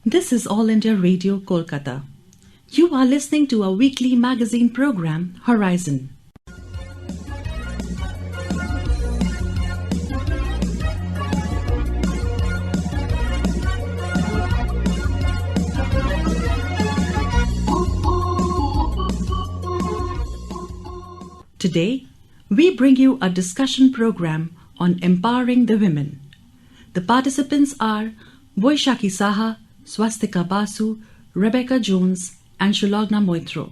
This is All India Radio, Kolkata. You are listening to a weekly magazine program, Horizon. Today, we bring you a discussion program on empowering the women. The participants are Baisakhi Saha, SWASTIKA BASU, Rebecca Jones and SULAGNA.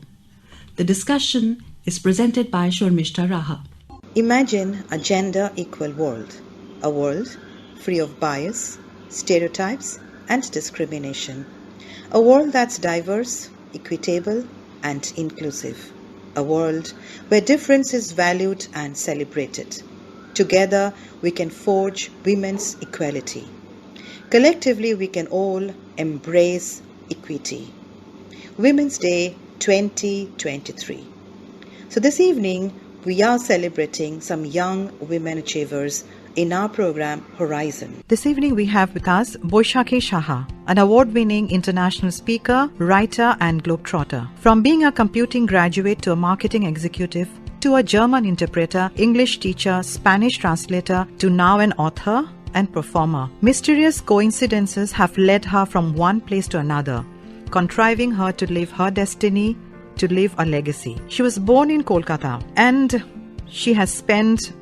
The discussion is presented by Sharmista Raha. Imagine a gender-equal world. A world free of bias, stereotypes and discrimination. A world that's diverse, equitable and inclusive. A world where difference is valued and celebrated. Together, we can forge women's equality. Collectively, we can all embrace equity. Women's Day 2023. So this evening, we are celebrating some young women achievers in our program Horizon. This evening we have with us Baisakhi Saha, an award-winning international speaker, writer and globetrotter. From being a computing graduate to a marketing executive, to a German interpreter, English teacher, Spanish translator, to now an author and performer. Mysterious coincidences have led her from one place to another, contriving her to live her destiny, to leave a legacy. She was born in Kolkata and she has spent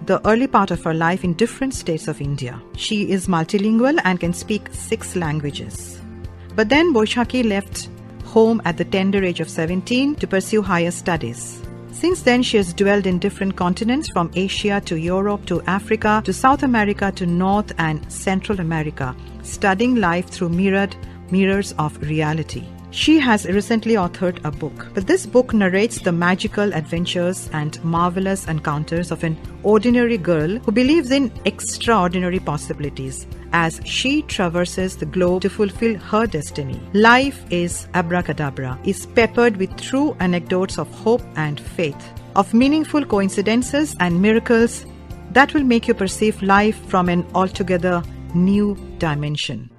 the early part of her life in different states of India. She is multilingual and can speak 6 languages. But then Baisakhi left home at the tender age of 17 to pursue higher studies. Since then, she has dwelled in different continents from Asia to Europe to Africa to South America to North and Central America, studying life through mirrors of reality. She has recently authored a book, but this book narrates the magical adventures and marvelous encounters of an ordinary girl who believes in extraordinary possibilities as she traverses the globe to fulfill her destiny. Life is abracadabra, is peppered with true anecdotes of hope and faith, of meaningful coincidences and miracles that will make you perceive life from an altogether new dimension.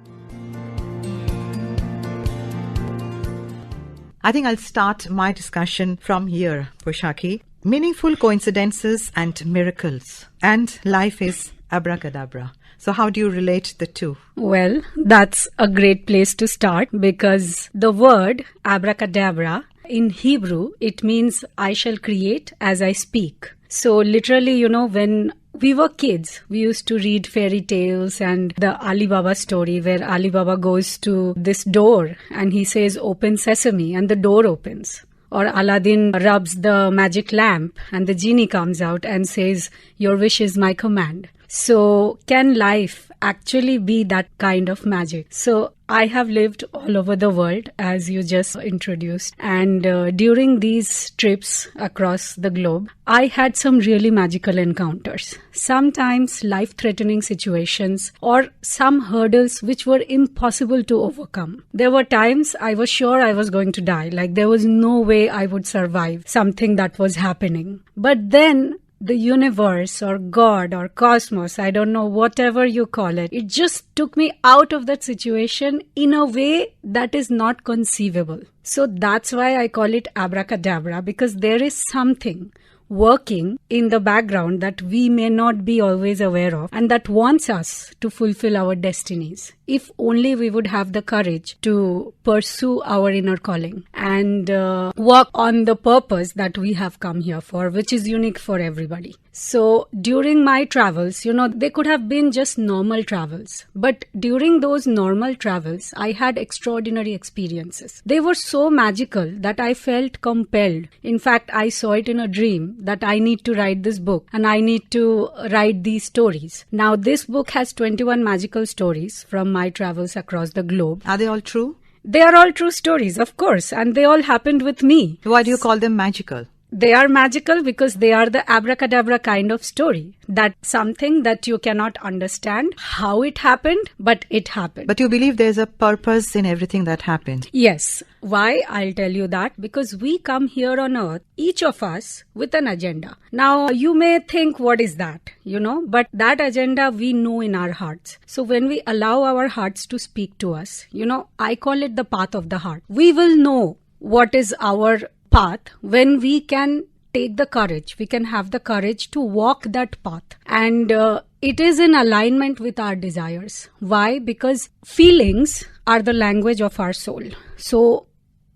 I think I'll start my discussion from here, Baisakhi. Meaningful coincidences and miracles, and life is abracadabra. So how do you relate the two? Well, that's a great place to start because the word abracadabra in Hebrew, it means I shall create as I speak. So literally, when we were kids, we used to read fairy tales and the Ali Baba story where Ali Baba goes to this door and he says, "Open sesame," and the door opens. Or Aladdin rubs the magic lamp and the genie comes out and says, "Your wish is my command." So can life actually be that kind of magic? So I have lived all over the world, as you just introduced. And during these trips across the globe, I had some really magical encounters. Sometimes life-threatening situations or some hurdles which were impossible to overcome. There were times I was sure I was going to die. Like there was no way I would survive something that was happening. But then the universe or God or cosmos, I don't know, whatever you call it, it just took me out of that situation in a way that is not conceivable. So that's why I call it abracadabra, because there is something working in the background that we may not be always aware of and that wants us to fulfill our destinies. If only we would have the courage to pursue our inner calling and work on the purpose that we have come here for, which is unique for everybody. So during my travels, they could have been just normal travels. But during those normal travels, I had extraordinary experiences. They were so magical that I felt compelled. In fact, I saw it in a dream that I need to write this book and I need to write these stories. Now, this book has 21 magical stories from my travels across the globe. Are they all true? They are all true stories, of course, and they all happened with me. Why do you call them magical? They are magical because they are the abracadabra kind of story. That's something that you cannot understand how it happened, but it happened. But you believe there's a purpose in everything that happened? Yes. Why? I'll tell you that. Because we come here on earth, each of us, with an agenda. Now, you may think, what is that? But that agenda we know in our hearts. So when we allow our hearts to speak to us, I call it the path of the heart. We will know what is our path when we can take the courage. We can have the courage to walk that path. And it is in alignment with our desires. Why? Because feelings are the language of our soul. So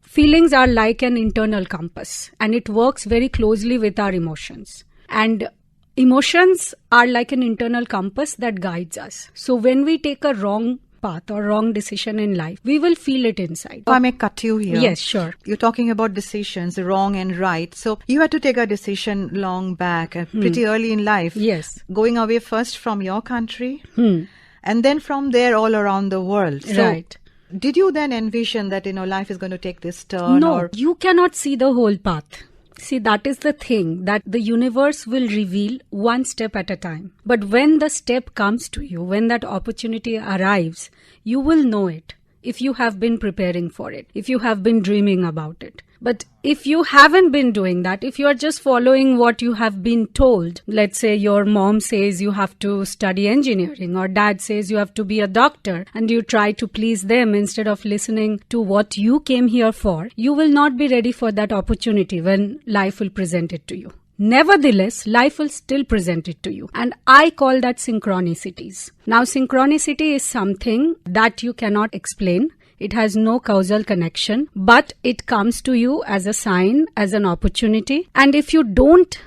feelings are like an internal compass, and it works very closely with our emotions. And emotions are like an internal compass that guides us. So when we take a wrong path or wrong decision in life, we will feel it inside. If I may cut you here. Yes, sure. You're talking about decisions, wrong and right. So you had to take a decision long back, pretty early in life. Yes. Going away first from your country and then from there all around the world. So right. Did you then envision that, life is going to take this turn? No, or you cannot see the whole path. See, that is the thing, that the universe will reveal one step at a time. But when the step comes to you, when that opportunity arrives, you will know it if you have been preparing for it, if you have been dreaming about it. But if you haven't been doing that, if you are just following what you have been told, let's say your mom says you have to study engineering, or dad says you have to be a doctor, and you try to please them instead of listening to what you came here for, you will not be ready for that opportunity when life will present it to you. Nevertheless, life will still present it to you. And I call that synchronicities. Now, synchronicity is something that you cannot explain. It has no causal connection, but it comes to you as a sign, as an opportunity. And if you don't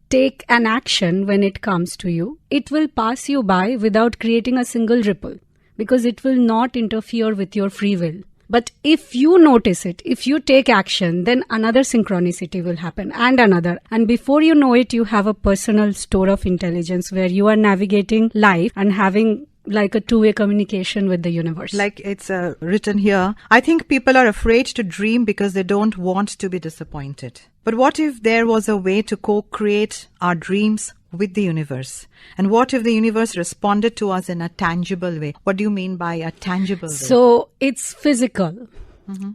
take an action when it comes to you, it will pass you by without creating a single ripple, because it will not interfere with your free will. But if you notice it, if you take action, then another synchronicity will happen, and another. And before you know it, you have a personal store of intelligence where you are navigating life and having like a two-way communication with the universe. Like it's written here, I think people are afraid to dream because they don't want to be disappointed. But what if there was a way to co-create our dreams with the universe? And what if the universe responded to us in a tangible way? What do you mean by a tangible way? So it's physical.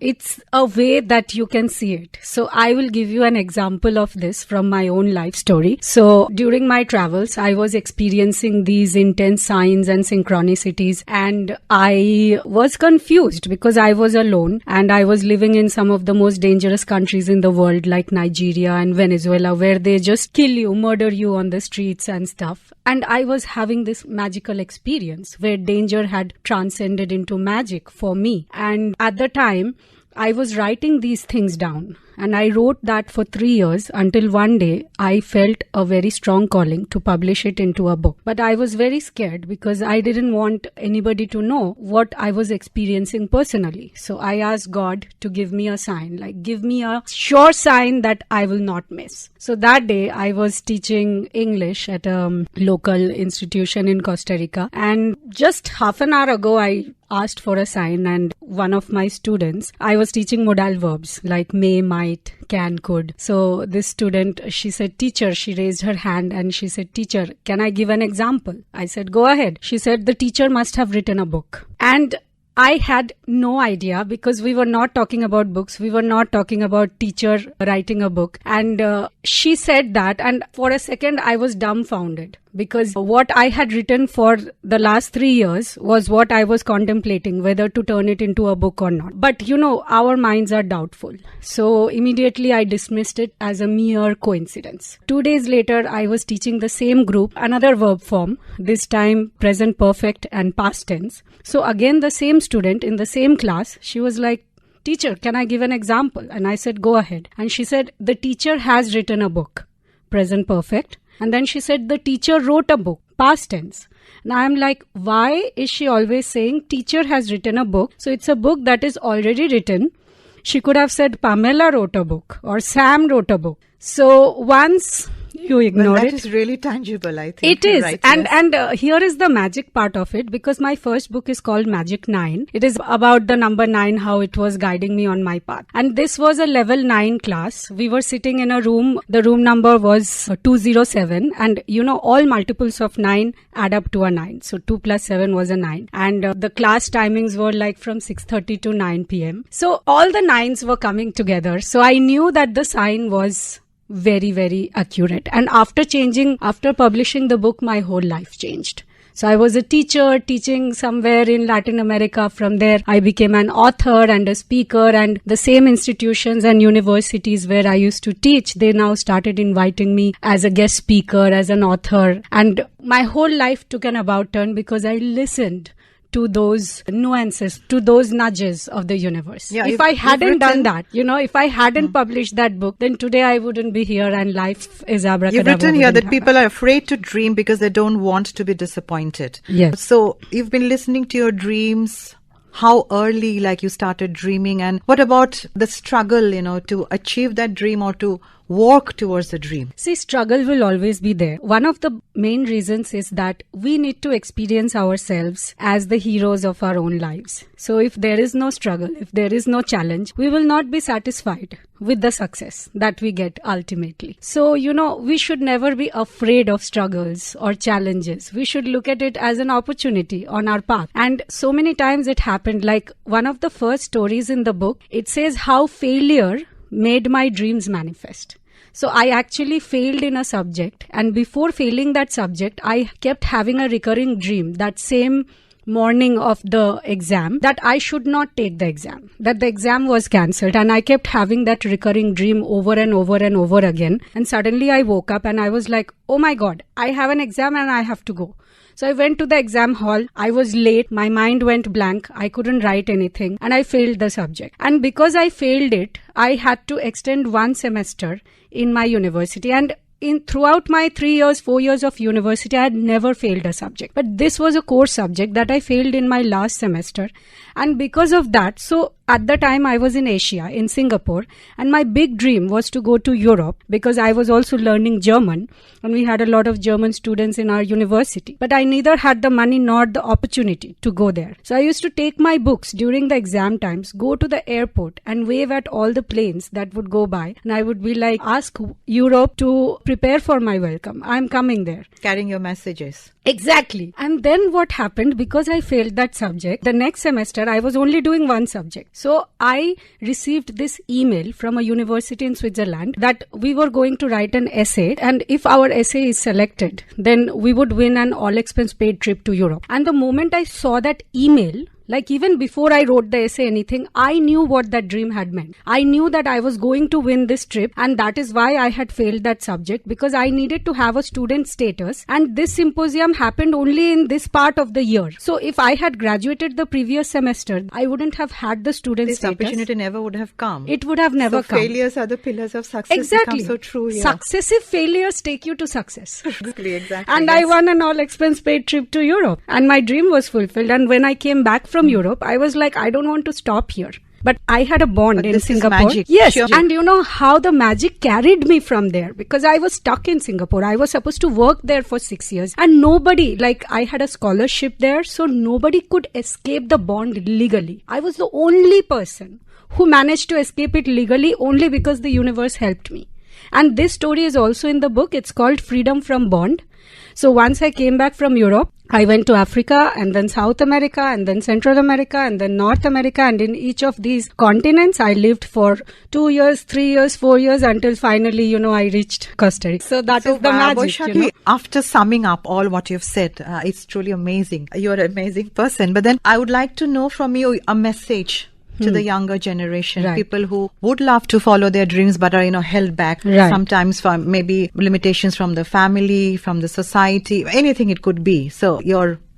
It's a way that you can see it. So I will give you an example of this from my own life story. So during my travels, I was experiencing these intense signs and synchronicities, and I was confused because I was alone and I was living in some of the most dangerous countries in the world, like Nigeria and Venezuela, where they just kill you, murder you on the streets and stuff. And I was having this magical experience where danger had transcended into magic for me. And at the time, I was writing these things down, and I wrote that for 3 years until one day I felt a very strong calling to publish it into a book. But I was very scared because I didn't want anybody to know what I was experiencing personally. So I asked God to give me a sign, like give me a sure sign that I will not miss. So that day I was teaching English at a local institution in Costa Rica, and just half an hour ago I asked for a sign, and one of my students, I was teaching modal verbs like may, might, can, could. So this student, she said, teacher, she raised her hand and she said, teacher, can I give an example? I said, go ahead. She said, the teacher must have written a book. And I had no idea because we were not talking about books. We were not talking about teacher writing a book. And she said that, and for a second I was dumbfounded because what I had written for the last 3 years was what I was contemplating, whether to turn it into a book or not. But our minds are doubtful. So immediately I dismissed it as a mere coincidence. 2 days later, I was teaching the same group, another verb form, this time present perfect and past tense. So again, the same student in the same class, she was like, teacher, can I give an example? And I said, go ahead. And she said, the teacher has written a book, present perfect. And then she said, the teacher wrote a book, past tense. And I'm like, why is she always saying teacher has written a book? So it's a book that is already written. She could have said Pamela wrote a book or Sam wrote a book. So once you ignore that it. is really tangible, I think. It is. Right, And here is the magic part of it, because my first book is called Magic 9. It is about the number 9, how it was guiding me on my path. And this was a level 9 class. We were sitting in a room. The room number was 207. And all multiples of 9 add up to a 9. So 2 plus 7 was a 9. And the class timings were like from 6:30 to 9 p.m. So all the 9s were coming together. So I knew that the sign was very, very accurate. And after publishing the book, my whole life changed. So I was a teacher teaching somewhere in Latin America. From there, I became an author and a speaker, and the same institutions and universities where I used to teach, they now started inviting me as a guest speaker, as an author. And my whole life took an about turn because I listened to those nuances, to those nudges of the universe. Yeah, if I hadn't done that, if I hadn't published that book, then today I wouldn't be here and life is abracadabra. You've written here that people are afraid to dream because they don't want to be disappointed. Yes. So you've been listening to your dreams. How early, you started dreaming, and what about the struggle, to achieve that dream or to work towards the dream? See, struggle will always be there. One of the main reasons is that we need to experience ourselves as the heroes of our own lives. So if there is no struggle, if there is no challenge, we will not be satisfied with the success that we get ultimately. So, we should never be afraid of struggles or challenges. We should look at it as an opportunity on our path. And so many times it happened, like one of the first stories in the book, it says how failure made my dreams manifest. So I actually failed in a subject, and before failing that subject, I kept having a recurring dream that same morning of the exam that I should not take the exam, that the exam was cancelled, and I kept having that recurring dream over and over and over again. And suddenly I woke up and I was like, oh my God, I have an exam and I have to go. So I went to the exam hall. I was late. My mind went blank. I couldn't write anything and I failed the subject. And because I failed it, I had to extend 1 semester in my university. And throughout my 4 years of university, I had never failed a subject. But this was a core subject that I failed in my last semester. And because of that, so at the time I was in Asia, in Singapore, and my big dream was to go to Europe because I was also learning German and we had a lot of German students in our university. But I neither had the money nor the opportunity to go there. So I used to take my books during the exam times, go to the airport and wave at all the planes that would go by. And I would be like, ask Europe to prepare for my welcome. I'm coming there. Carrying your messages. Exactly. And then what happened, because I failed that subject, the next semester I was only doing one subject. So I received this email from a university in Switzerland that we were going to write an essay, and if our essay is selected, then we would win an all expense paid trip to Europe. And the moment I saw that email, like even before I wrote the essay anything, I knew what that dream had meant. I knew that I was going to win this trip, and that is why I had failed that subject, because I needed to have a student status, and this symposium happened only in this part of the year. So if I had graduated the previous semester, I wouldn't have had the student this status. This opportunity never would have come. It would have never come. Failures are the pillars of success. Exactly. Become so true. Yeah. Successive failures take you to success. Exactly. And yes. I won an all expense paid trip to Europe, and my dream was fulfilled. And when I came back from Europe, I was like, I don't want to stop here. But I had a bond in Singapore. Magic. Yes. Sure. And you know how the magic carried me from there, because I was stuck in Singapore. I was supposed to work there for 6 years, and nobody, like I had a scholarship there, so nobody could escape the bond legally. I was the only person who managed to escape it legally only because the universe helped me. And this story is also in the book. It's called Freedom from Bond. So once I came back from Europe, I went to Africa and then South America and then Central America and then North America, and in each of these continents I lived for 2 years, 3 years, 4 years until finally, I reached Costa Rica. So that is the magic. Baisakhi, after summing up all what you've said, it's truly amazing. You're an amazing person. But then I would like to know from you a message to the younger generation, right. People who would love to follow their dreams but are, held back, right. Sometimes from maybe limitations from the family, from the society, anything it could be. So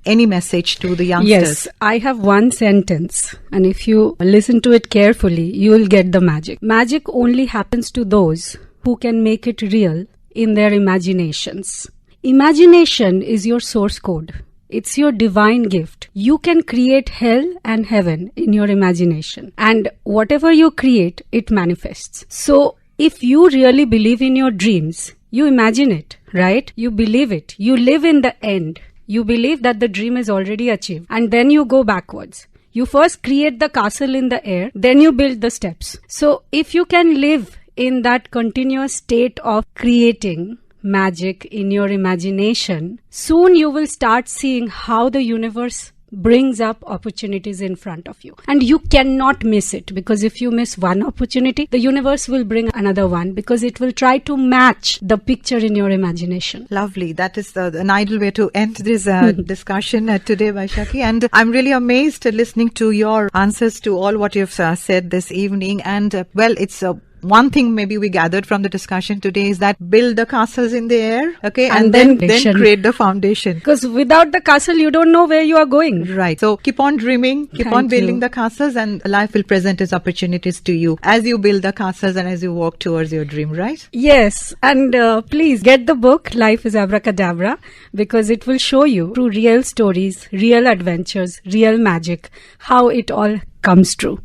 any message to the youngsters? Yes, I have one sentence, and if you listen to it carefully, you will get the magic. Magic only happens to those who can make it real in their imaginations. Imagination is your source code. It's your divine gift. You can create hell and heaven in your imagination. And whatever you create, it manifests. So if you really believe in your dreams, You imagine it, right? You believe it. You live in the end. You believe that the dream is already achieved. And then you go backwards. You first create the castle in the air, then you build the steps. So if you can live in that continuous state of creating magic in your imagination, soon you will start seeing how the universe brings up opportunities in front of you. And you cannot miss it, because if you miss one opportunity, the universe will bring another one, because it will try to match the picture in your imagination. Lovely. That is an ideal way to end this discussion today, Baisakhi. And I'm really amazed listening to your answers to all what you've said this evening. And it's one thing maybe we gathered from the discussion today is that build the castles in the air, okay, and then create the foundation. Because without the castle, you don't know where you are going. Right. So keep on dreaming, keep on building the castles, and life will present its opportunities to you as you build the castles and as you walk towards your dream, right? Yes. And please get the book, Life is Abracadabra, because it will show you through real stories, real adventures, real magic, how it all comes true.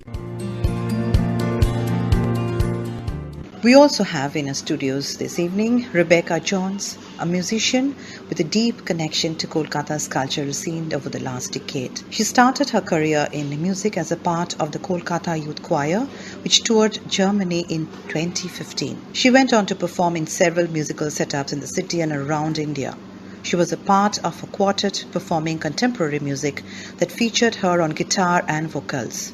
We also have in our studios this evening Rebecca Johns, a musician with a deep connection to Kolkata's cultural scene over the last decade. She started her career in music as a part of the Kolkata Youth Choir, which toured Germany in 2015. She went on to perform in several musical setups in the city and around India. She was a part of a quartet performing contemporary music that featured her on guitar and vocals,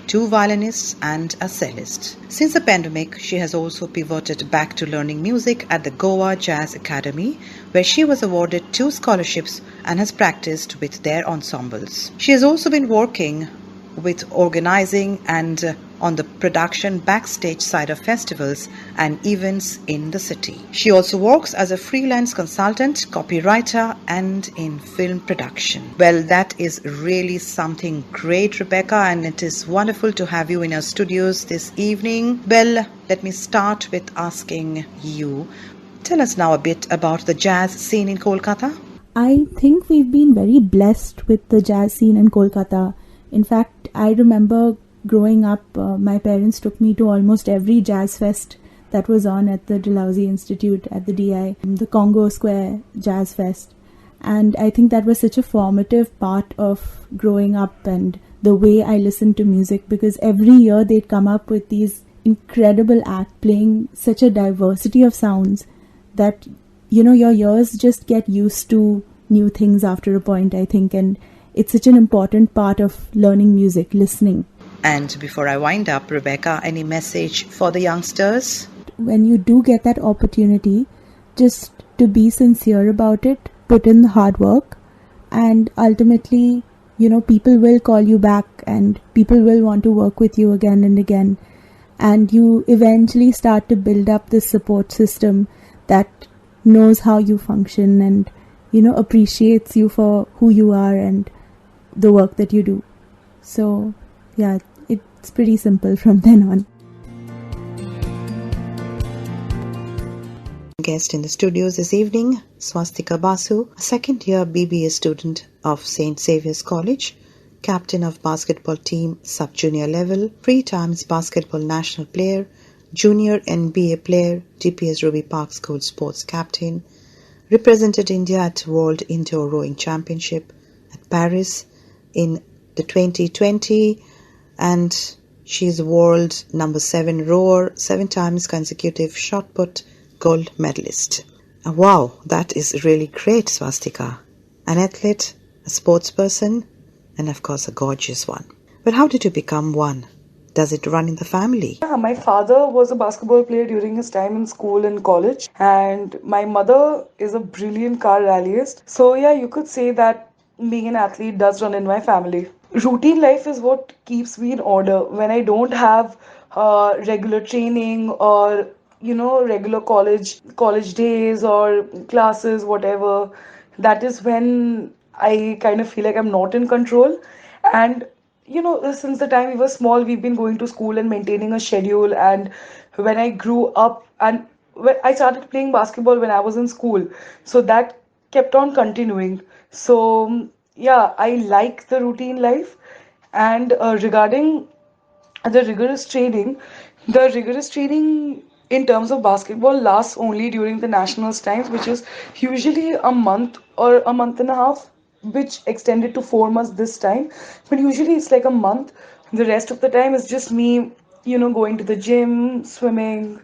2 violinists and a cellist. Since the pandemic, she has also pivoted back to learning music at the Goa Jazz Academy, where she was awarded 2 scholarships and has practiced with their ensembles. She has also been working with organizing and on the production backstage side of festivals and events in the city. She also works as a freelance consultant, copywriter, and in film production. Well, that is really something great, Rebecca, and it is wonderful to have you in our studios this evening. Well, let me start with asking you, tell us now a bit about the jazz scene in Kolkata. I think we've been very blessed with the jazz scene in Kolkata. In fact, I remember growing up, my parents took me to almost every jazz fest that was on at the Dalhousie Institute, at the DI, the Congo Square Jazz Fest. And I think that was such a formative part of growing up and the way I listened to music, because every year they'd come up with these incredible acts playing such a diversity of sounds that, your ears just get used to new things after a point, I think. And it's such an important part of learning music, listening. And before I wind up, Rebecca, any message for the youngsters? When you do get that opportunity, just to be sincere about it, put in the hard work, and ultimately, people will call you back and people will want to work with you again and again. And you eventually start to build up this support system that knows how you function and, appreciates you for who you are and the work that you do. So, yeah, it's pretty simple from then on. Guest in the studios this evening, Swastika Basu, a second-year BBA student of St. Xavier's College, captain of basketball team sub-junior level, 3 times basketball national player, junior NBA player, DPS Ruby Park School sports captain, represented India at World Indoor Rowing Championship at Paris in the 2020, and she is world number 7 rower, 7 times consecutive shot put gold medalist. Wow, that is really great, Swastika. An athlete, a sports person, and of course a gorgeous one. But how did you become one? Does it run in the family? Yeah, my father was a basketball player during his time in school and college, and my mother is a brilliant car rallyist. So yeah, you could say that being an athlete does run in my family. Routine life is what keeps me in order. When I don't have regular training or regular college days or classes, whatever, that is when I kind of feel like I'm not in control. And since the time we were small, we've been going to school and maintaining a schedule. And when I grew up, and when I started playing basketball when I was in school, so that kept on continuing. So yeah, I like the routine life. And regarding the rigorous training in terms of basketball lasts only during the nationals times, which is usually a month or a month and a half, which extended to 4 months this time. But usually it's like a month. The rest of the time is just me, going to the gym, swimming,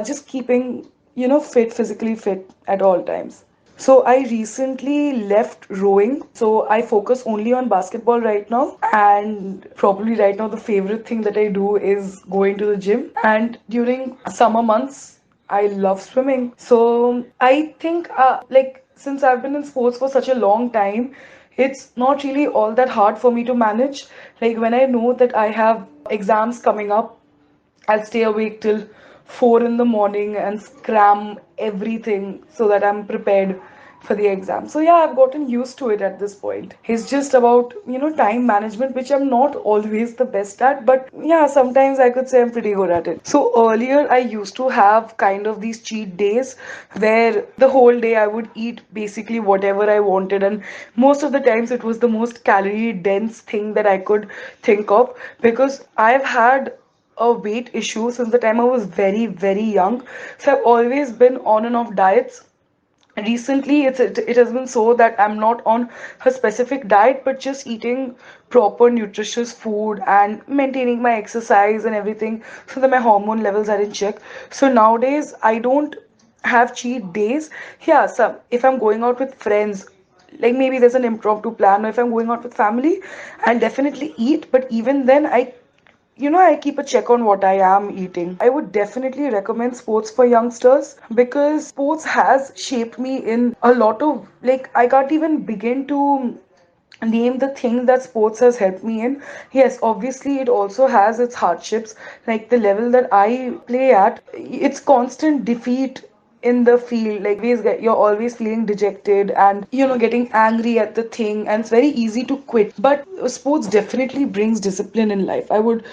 just keeping, physically fit at all times. So I recently left rowing. So I focus only on basketball right now. And probably right now the favorite thing that I do is going to the gym. And during summer months, I love swimming. So I think like since I've been in sports for such a long time, it's not really all that hard for me to manage. Like when I know that I have exams coming up, I'll stay awake till 4 in the morning and cram everything so that I'm prepared for the exam. So yeah, I've gotten used to it at this point. It's just about, time management, which I'm not always the best at, but yeah, sometimes I could say I'm pretty good at it. So earlier I used to have kind of these cheat days where the whole day I would eat basically whatever I wanted, and most of the times it was the most calorie dense thing that I could think of, because I've had a weight issue since the time I was very, very young. So I've always been on and off diets. Recently, it has been so that I'm not on a specific diet, but just eating proper nutritious food and maintaining my exercise and everything so that my hormone levels are in check. So nowadays, I don't have cheat days. Yeah, some if I'm going out with friends, like maybe there's an impromptu plan, or if I'm going out with family, I'll definitely eat. But even then, I keep a check on what I am eating. I would definitely recommend sports for youngsters because sports has shaped me in a lot of, like, I can't even begin to name the thing that sports has helped me in. Yes, obviously it also has its hardships. Like the level that I play at, it's constant defeat in the field. Like you're always feeling dejected and getting angry at the thing, and it's very easy to quit. But sports definitely brings discipline in life. I would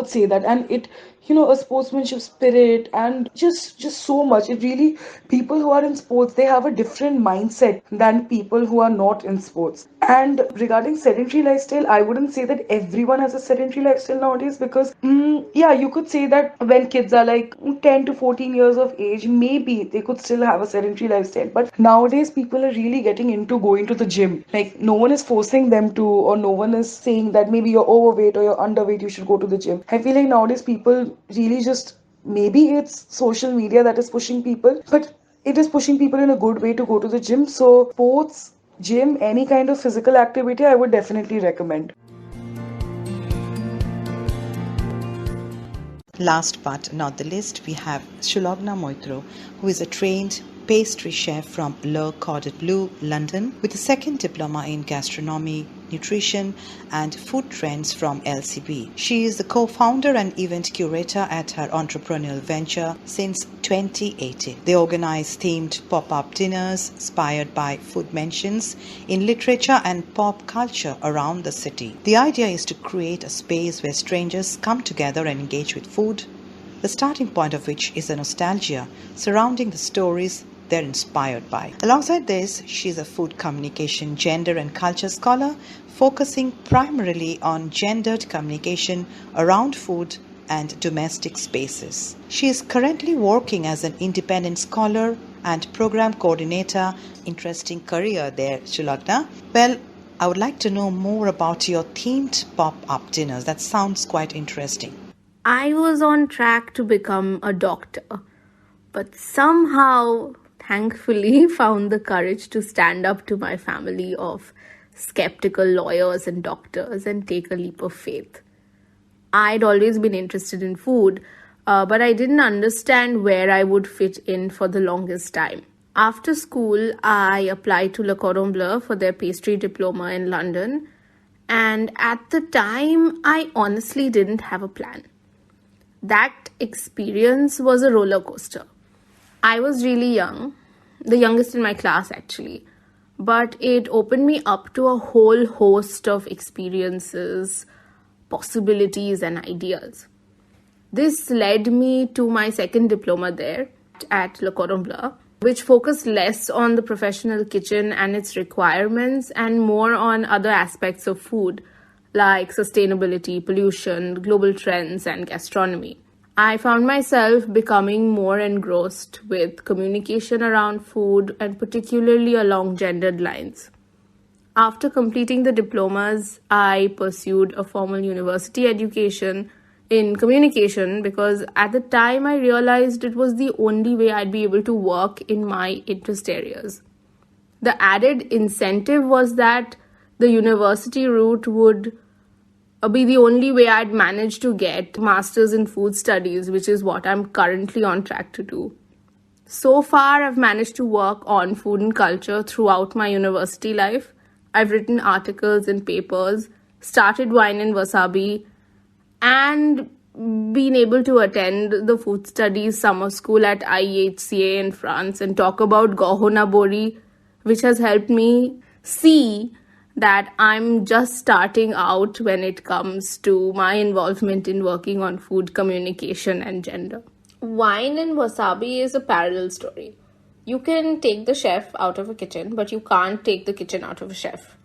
say that. And it, a sportsmanship spirit, and just so much. It really, people who are in sports, they have a different mindset than people who are not in sports. And regarding sedentary lifestyle, I wouldn't say that everyone has a sedentary lifestyle nowadays, because yeah, you could say that when kids are like 10 to 14 years of age, maybe they could still have a sedentary lifestyle. But nowadays people are really getting into going to the gym. Like no one is forcing them to, or no one is saying that maybe you're overweight or you're underweight, you should go to the gym. I feel like nowadays people really just, maybe it's social media that is pushing people, but it is pushing people in a good way to go to the gym. So sports, gym, any kind of physical activity, I would definitely recommend. Last but not the least, we have SULAGNA, who is a trained pastry chef from Le Cordon Bleu, London, with a second diploma in gastronomy, nutrition and food trends from LCB. She is the co-founder and event curator at her entrepreneurial venture since 2018. They organize themed pop-up dinners inspired by food mentions in literature and pop culture around the city. The idea is to create a space where strangers come together and engage with food, the starting point of which is the nostalgia surrounding the stories they're inspired by. Alongside this, she's a food communication, gender and culture scholar, focusing primarily on gendered communication around food and domestic spaces. She is currently working as an independent scholar and program coordinator. Interesting career there, SULAGNA. Well, I would like to know more about your themed pop-up dinners. That sounds quite interesting. I was on track to become a doctor, but somehow, thankfully, found the courage to stand up to my family of skeptical lawyers and doctors and take a leap of faith. I'd always been interested in food, but I didn't understand where I would fit in for the longest time. After school, I applied to Le Cordon Bleu for their pastry diploma in London, and at the time, I honestly didn't have a plan. That experience was a roller coaster. I was really young, the youngest in my class actually, but it opened me up to a whole host of experiences, possibilities and ideas. This led me to my second diploma there at Le Cordon Bleu, which focused less on the professional kitchen and its requirements and more on other aspects of food like sustainability, pollution, global trends and gastronomy. I found myself becoming more engrossed with communication around food and particularly along gendered lines. After completing the diplomas, I pursued a formal university education in communication because at the time I realized it was the only way I'd be able to work in my interest areas. The added incentive was that the university route would be the only way I'd manage to get masters in food studies, which is what I'm currently on track to do. So far, I've managed to work on food and culture throughout my university life. I've written articles and papers, started Wine and Wasabi, and been able to attend the food studies summer school at IEHCA in France and talk about Gohona Bori, which has helped me see that I'm just starting out when it comes to my involvement in working on food communication and gender. Wine and Wasabi is a parallel story. You can take the chef out of a kitchen, but you can't take the kitchen out of a chef,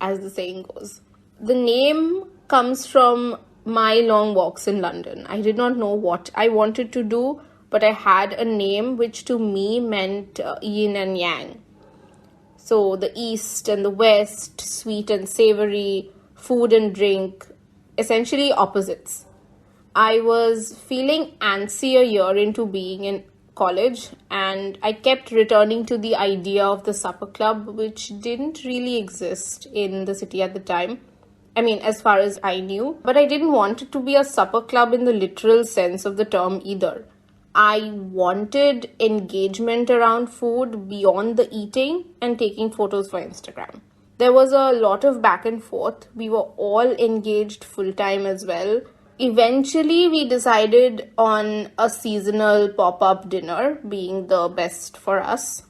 as the saying goes. The name comes from my long walks in London. I did not know what I wanted to do, but I had a name which to me meant yin and yang. So the East and the West, sweet and savory, food and drink, essentially opposites. I was feeling antsy a year into being in college and I kept returning to the idea of the supper club, which didn't really exist in the city at the time. I mean, as far as I knew. But I didn't want it to be a supper club in the literal sense of the term either. I wanted engagement around food beyond the eating and taking photos for Instagram. There was a lot of back and forth. We were all engaged full-time as well. Eventually, we decided on a seasonal pop-up dinner being the best for us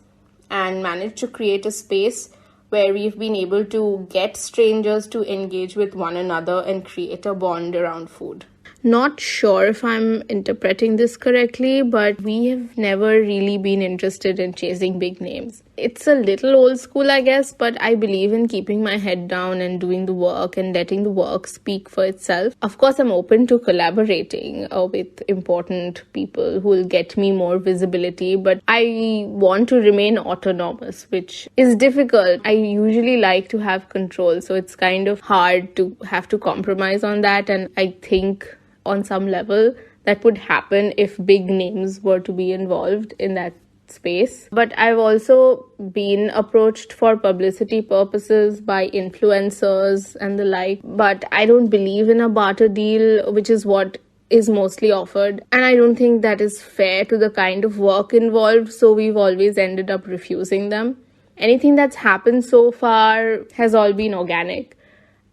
and managed to create a space where we've been able to get strangers to engage with one another and create a bond around food. Not sure if I'm interpreting this correctly, but we have never really been interested in chasing big names. It's a little old school, I guess, but I believe in keeping my head down and doing the work and letting the work speak for itself. Of course, I'm open to collaborating with important people who will get me more visibility, but I want to remain autonomous, which is difficult. I usually like to have control, so it's kind of hard to have to compromise on that, and I think on some level that would happen if big names were to be involved in that space. But I've also been approached for publicity purposes by influencers and the like, but I don't believe in a barter deal, which is what is mostly offered, and I don't think that is fair to the kind of work involved, so we've always ended up refusing them. Anything that's happened so far has all been organic,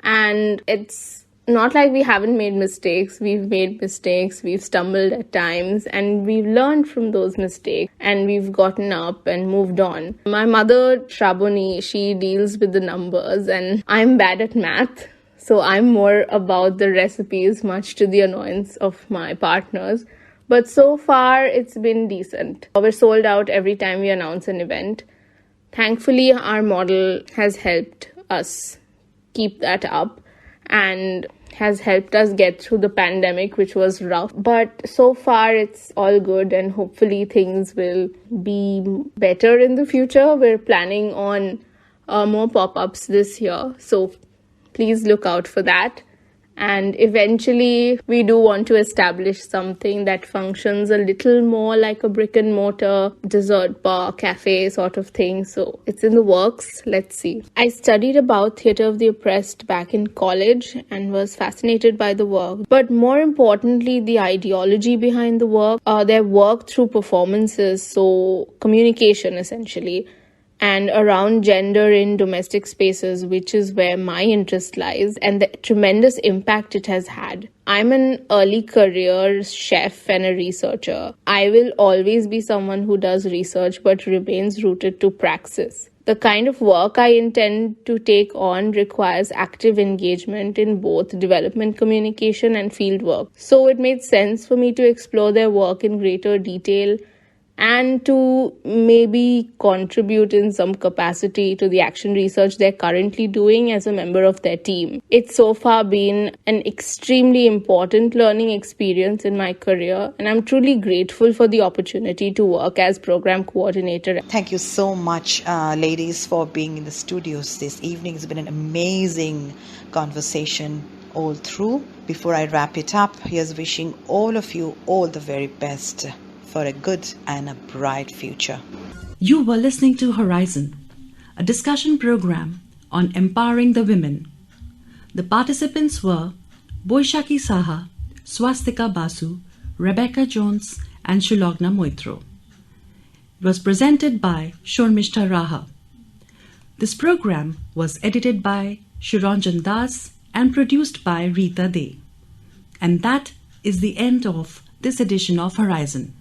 and it's not like we haven't made mistakes. We've made mistakes, we've stumbled at times, and we've learned from those mistakes, and we've gotten up and moved on. My mother, Shraboni, she deals with the numbers, and I'm bad at math, so I'm more about the recipes, much to the annoyance of my partners. But so far, it's been decent. We're sold out every time we announce an event. Thankfully, our model has helped us keep that up and has helped us get through the pandemic, which was rough. But so far, it's all good, and hopefully things will be better in the future. We're planning on more pop-ups this year, so please look out for that. And eventually, we do want to establish something that functions a little more like a brick and mortar dessert bar, cafe sort of thing. So it's in the works. Let's see. I studied about theatre of the oppressed back in college and was fascinated by the work. But more importantly, the ideology behind the work, their work through performances, so communication essentially, and around gender in domestic spaces, which is where my interest lies, and the tremendous impact it has had. I'm an early career chef and a researcher. I will always be someone who does research but remains rooted to praxis. The kind of work I intend to take on requires active engagement in both development communication and field work. So it made sense for me to explore their work in greater detail and to maybe contribute in some capacity to the action research they're currently doing as a member of their team. It's so far been an extremely important learning experience in my career, and I'm truly grateful for the opportunity to work as program coordinator. Thank you so much, ladies, for being in the studios this evening. It's been an amazing conversation all through. Before I wrap it up, here's wishing all of you all the very best for a good and a bright future. You were listening to Horizon, a discussion program on empowering the women. The participants were Baisakhi Saha, SWASTIKA BASU, Rebecca Jones, and SULAGNA MAITRA. It was presented by Sharmista Raha. This program was edited by SURANJAN Das and produced by RITA. And that is the end of this edition of Horizon.